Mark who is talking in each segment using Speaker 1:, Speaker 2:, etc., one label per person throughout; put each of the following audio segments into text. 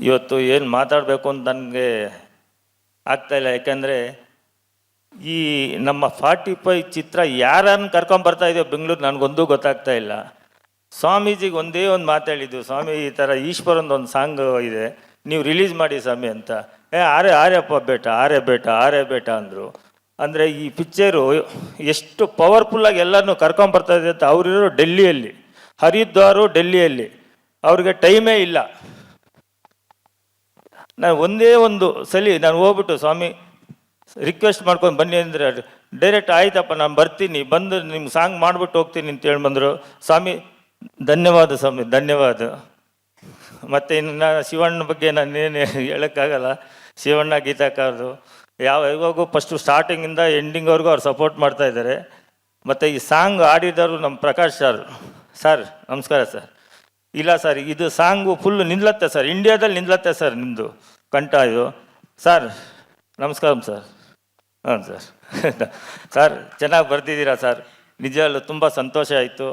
Speaker 1: ಇವತ್ತು ಏನು ಮಾತಾಡಬೇಕು ಅಂತ ನನಗೆ ಆಗ್ತಾಯಿಲ್ಲ. ಯಾಕೆಂದರೆ ಈ ನಮ್ಮ 45 ಚಿತ್ರ ಯಾರನ್ನು ಕರ್ಕೊಂಬರ್ತಾ ಇದೆಯೋ ಬೆಂಗಳೂರು ನನಗೊಂದು ಗೊತ್ತಾಗ್ತಾ ಇಲ್ಲ. ಸ್ವಾಮೀಜಿಗೆ ಒಂದೇ ಒಂದು ಮಾತಾಡಿದ್ದು, ಸ್ವಾಮಿ ಈ ಥರ ಈಶ್ವರಂದೊಂದು ಸಾಂಗ್ ಇದೆ, ನೀವು ರಿಲೀಸ್ ಮಾಡಿ ಸ್ವಾಮಿ ಅಂತ. ಆರ್ಯಪ್ಪ ಬೇಟ ಅಂದರು. ಅಂದರೆ ಈ ಪಿಕ್ಚರು ಎಷ್ಟು ಪವರ್ಫುಲ್ಲಾಗಿ ಎಲ್ಲರನ್ನೂ ಕರ್ಕೊಂಬರ್ತಾ ಇದೆ ಅಂತ. ಅವರಿರೋ ಡೆಲ್ಲಿಯಲ್ಲಿ, ಹರಿದ್ವಾರು ಡೆಲ್ಲಿಯಲ್ಲಿ, ಅವ್ರಿಗೆ ಟೈಮೇ ಇಲ್ಲ. ನಾನು ಒಂದೇ ಒಂದು ಸಲ ನಾನು ಹೋಗ್ಬಿಟ್ಟು ಸ್ವಾಮಿ ರಿಕ್ವೆಸ್ಟ್ ಮಾಡ್ಕೊಂಡು ಬನ್ನಿ ಅಂದರೆ ಡೈರೆಕ್ಟ್ ಆಯ್ತಪ್ಪ ನಾನು ಬರ್ತೀನಿ, ಬಂದು ನಿಮ್ಗೆ ಸಾಂಗ್ ಮಾಡಿಬಿಟ್ಟು ಹೋಗ್ತೀನಿ ಅಂತೇಳಿ ಬಂದರು. ಸ್ವಾಮಿ ಧನ್ಯವಾದ ಸ್ವಾಮಿ, ಧನ್ಯವಾದ. ಮತ್ತು ಇನ್ನು ಶಿವಣ್ಣ ಬಗ್ಗೆ ನಾನೇನು ಹೇಳೋಕ್ಕಾಗಲ್ಲ. ಶಿವಣ್ಣ ಗೀತಾಕಾರರು ಇವಾಗೂ ಫಸ್ಟು ಸ್ಟಾರ್ಟಿಂಗಿಂದ ಎಂಡಿಂಗ್ವರೆಗೂ ಅವ್ರು ಸಪೋರ್ಟ್ ಮಾಡ್ತಾಯಿದ್ದಾರೆ. ಮತ್ತು ಈ ಸಾಂಗ್ ಆಡಿದವರು ನಮ್ಮ ಪ್ರಕಾಶ್ ಸರ್ ನಮಸ್ಕಾರ ಸರ್. ಇಲ್ಲ ಸರ್, ಇದು ಸಾಂಗು ಫುಲ್ಲು ನಿಲ್ಲತ್ತೆ ಸರ್, ಇಂಡಿಯಾದಲ್ಲಿ ನಿಲ್ಲತ್ತೆ ಸರ್ ನಿಮ್ಮದು ಕಂಠ ಇದು. ಸರ್ ನಮಸ್ಕಾರ ಸರ್. ಹಾಂ ಸರ್ ಚೆನ್ನಾಗಿ ಬರ್ತಿದ್ದೀರಾ ಸರ್, ನಿಜವಲ್ಲೂ ತುಂಬ ಸಂತೋಷ ಆಯಿತು.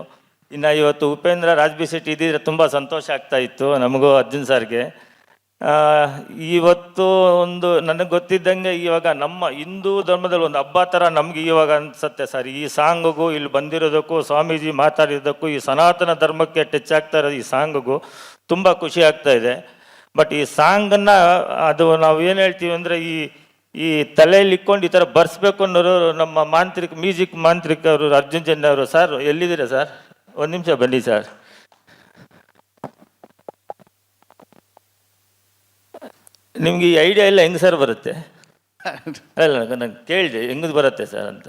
Speaker 1: ಇನ್ನು ಇವತ್ತು ಉಪೇಂದ್ರ ರಾಜ್ಬಿ ಶೆಟ್ಟಿ ಇದ್ದಿದ್ರೆ ತುಂಬ ಸಂತೋಷ ಆಗ್ತಾಯಿತ್ತು ನಮಗೂ, ಅರ್ಜುನ್ ಸರ್ಗೆ. ಇವತ್ತು ಒಂದು ನನಗೆ ಗೊತ್ತಿದ್ದಂಗೆ ಇವಾಗ ನಮ್ಮ ಹಿಂದೂ ಧರ್ಮದಲ್ಲಿ ಒಂದು ಹಬ್ಬ ಥರ ನಮಗೆ ಇವಾಗ ಅನಿಸುತ್ತೆ ಸರ್. ಈ ಸಾಂಗಿಗೂ ಇಲ್ಲಿ ಬಂದಿರೋದಕ್ಕೂ ಸ್ವಾಮೀಜಿ ಮಾತಾಡಿದ್ದಕ್ಕೂ ಈ ಸನಾತನ ಧರ್ಮಕ್ಕೆ ಟಚ್ ಆಗ್ತಾ ಇರೋದು ಈ ಸಾಂಗಿಗೂ ತುಂಬ ಖುಷಿ ಆಗ್ತಾ ಇದೆ. ಬಟ್ ಈ ಸಾಂಗನ್ನು ಅದು ನಾವು ಏನು ಹೇಳ್ತೀವಿ ಅಂದರೆ ಈ ತಲೆಯಲ್ಲಿ ಇಟ್ಕೊಂಡು ಈ ಥರ ಬರ್ಸ್ಬೇಕು ಅನ್ನೋರು ನಮ್ಮ ಮ್ಯೂಸಿಕ್ ಮಾಂತ್ರಿಕರು ಅರ್ಜುನ್ ಜನ್ ಅವರು. ಸರ್ ಎಲ್ಲಿದ್ದೀರಾ ಸರ್? ಒಂದು ನಿಮಿಷ ಬನ್ನಿ ಸರ್. ನಿಮ್ಗೆ ಈ ಐಡಿಯಾ ಎಲ್ಲ ಹೆಂಗೆ ಸರ್ ಬರುತ್ತೆ? ಅಲ್ಲ ನಂಗೆ ಕೇಳಿದೆ ಹೆಂಗೆ ಬರುತ್ತೆ ಸರ್ ಅಂತ.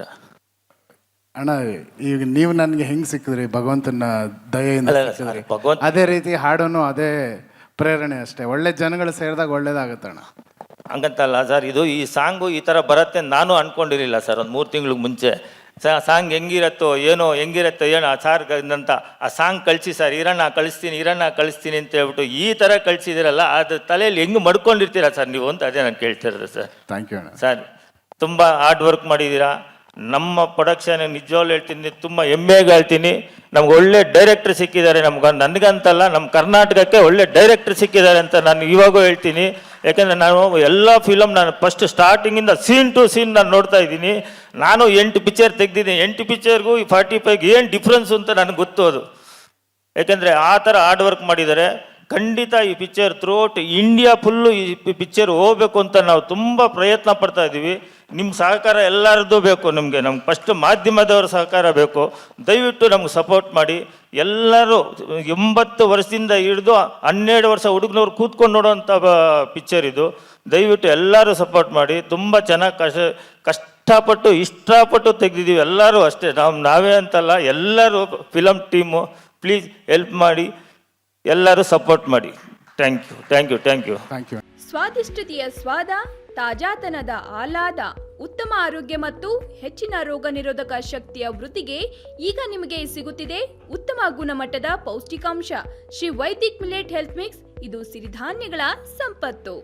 Speaker 2: ಅಣ್ಣ ಈಗ ನೀವು ನನಗೆ ಹೆಂಗೆ ಸಿಕ್ಕಿದ್ರಿ? ಭಗವಂತನ ದಯೆಯಿಂದ ಭಗವಂತ. ಅದೇ ರೀತಿ ಹಾಡೋನು ಅದೇ ಪ್ರೇರಣೆ ಅಷ್ಟೇ. ಒಳ್ಳೆ ಜನಗಳು ಸೇರಿದಾಗ ಒಳ್ಳೇದಾಗುತ್ತೆ ಅಣ್ಣ.
Speaker 1: ಹಂಗಂತಲ್ಲ ಸರ್, ಈ ಸಾಂಗು ಈ ಥರ ಬರುತ್ತೆ ನಾನು ಅಂದ್ಕೊಂಡಿರಲಿಲ್ಲ ಸರ್. ಒಂದು 3 ತಿಂಗಳಿಗೆ ಮುಂಚೆ ಸಾಂಗ್ ಹೆಂಗಿರತ್ತೋ ಏನೋ ಸಾರ್ ಅಂತ ಆ ಸಾಂಗ್ ಕಳಿಸಿ ಸರ್, ಇರಣ್ಣ ಕಳಿಸ್ತೀನಿ ಅಂತ ಹೇಳ್ಬಿಟ್ಟು ಈ ಥರ ಕಳಿಸಿದಿರಲ್ಲ, ಅದು ತಲೆಯಲ್ಲಿ ಹೆಂಗೆ ಮಡ್ಕೊಂಡಿರ್ತೀರಾ ಸರ್ ನೀವು ಅಂತ ಅದೇ ನಾನು ಕೇಳ್ತಿರೋದು ಸರ್.
Speaker 2: ಥ್ಯಾಂಕ್ ಯು ಅಣ್ಣ.
Speaker 1: ಸರ್ ತುಂಬ ಹಾರ್ಡ್ ವರ್ಕ್ ಮಾಡಿದ್ದೀರಾ. ನಮ್ಮ ಪ್ರೊಡಕ್ಷನ್ ನಿಜವಾಗ್ಲೂ ಹೇಳ್ತೀನಿ, ತುಂಬ ಹೆಮ್ಮೆಗೆ ಹೇಳ್ತೀನಿ, ನಮ್ಗೆ ಒಳ್ಳೆ ಡೈರೆಕ್ಟ್ರ್ ಸಿಕ್ಕಿದ್ದಾರೆ. ನನಗಂತಲ್ಲ, ನಮ್ಮ ಕರ್ನಾಟಕಕ್ಕೆ ಒಳ್ಳೆ ಡೈರೆಕ್ಟ್ರ್ ಸಿಕ್ಕಿದ್ದಾರೆ ಅಂತ ನಾನು ಇವಾಗೂ ಹೇಳ್ತೀನಿ. ಯಾಕೆಂದರೆ ನಾನು ಎಲ್ಲ ಫಿಲಮ್ ನಾನು ಫಸ್ಟ್ ಸ್ಟಾರ್ಟಿಂಗಿಂದ ಸೀನ್ ಟು ಸೀನ್ ನಾನು ನೋಡ್ತಾ ಇದ್ದೀನಿ. ನಾನು 8 ಪಿಕ್ಚರ್ ತೆಗ್ದಿದ್ದೀನಿ. 8 ಪಿಕ್ಚರ್ಗೂ ಈ 45ಗೆ ಏನು ಡಿಫ್ರೆನ್ಸು ಅಂತ ನನಗೆ ಗೊತ್ತು ಅದು. ಯಾಕೆಂದರೆ ಆ ಥರ ಹಾರ್ಡ್ ವರ್ಕ್ ಮಾಡಿದ್ದಾರೆ. ಖಂಡಿತ ಈ ಪಿಕ್ಚರ್ ಥ್ರೂಔಟ್ ಇಂಡಿಯಾ ಫುಲ್ಲು ಈ ಪಿಕ್ಚರ್ ಹೋಗಬೇಕು ಅಂತ ನಾವು ತುಂಬ ಪ್ರಯತ್ನ ಪಡ್ತಾ ಇದ್ದೀವಿ. ನಿಮ್ಮ ಸಹಕಾರ ಎಲ್ಲರದ್ದು ಬೇಕು ನಮಗೆ. ನಮ್ಗೆ ಫಸ್ಟ್ ಮಾಧ್ಯಮದವರ ಸಹಕಾರ ಬೇಕು. ದಯವಿಟ್ಟು ನಮ್ಗೆ ಸಪೋರ್ಟ್ ಮಾಡಿ. ಎಲ್ಲರೂ 80 ವರ್ಷದಿಂದ ಹಿಡಿದು 12 ವರ್ಷ ಹುಡುಗನವ್ರು ಕೂತ್ಕೊಂಡು ನೋಡೋವಂಥ ಪಿಕ್ಚರ್ ಇದು. ದಯವಿಟ್ಟು ಎಲ್ಲರೂ ಸಪೋರ್ಟ್ ಮಾಡಿ. ತುಂಬ ಚೆನ್ನಾಗಿ ಕಷ್ಟಪಟ್ಟು ಇಷ್ಟಪಟ್ಟು ತೆಗೆದಿದ್ದೀವಿ. ಎಲ್ಲರೂ ಅಷ್ಟೇ, ನಾವೇ ಅಂತಲ್ಲ, ಎಲ್ಲರೂ ಫಿಲಮ್ ಟೀಮು ಪ್ಲೀಸ್ ಹೆಲ್ಪ್ ಮಾಡಿ, ಎಲ್ಲರೂ ಸಪೋರ್ಟ್ ಮಾಡಿ. Thank you.
Speaker 3: ಸ್ವಾದಿಷ್ಟತೆಯ ಸ್ವಾದ, ತಾಜಾತನದ ಆಹ್ಲಾದ, ಉತ್ತಮ ಆರೋಗ್ಯ ಮತ್ತು ಹೆಚ್ಚಿನ ರೋಗ ನಿರೋಧಕ ಶಕ್ತಿಯ ವೃದ್ಧಿಗೆ ಈಗ ನಿಮಗೆ ಸಿಗುತ್ತಿದೆ ಉತ್ತಮ ಗುಣಮಟ್ಟದ ಪೌಷ್ಟಿಕಾಂಶ Shri Vaidik millet health mix. ಇದು ಸಿರಿಧಾನ್ಯಗಳ ಸಂಪತ್ತು.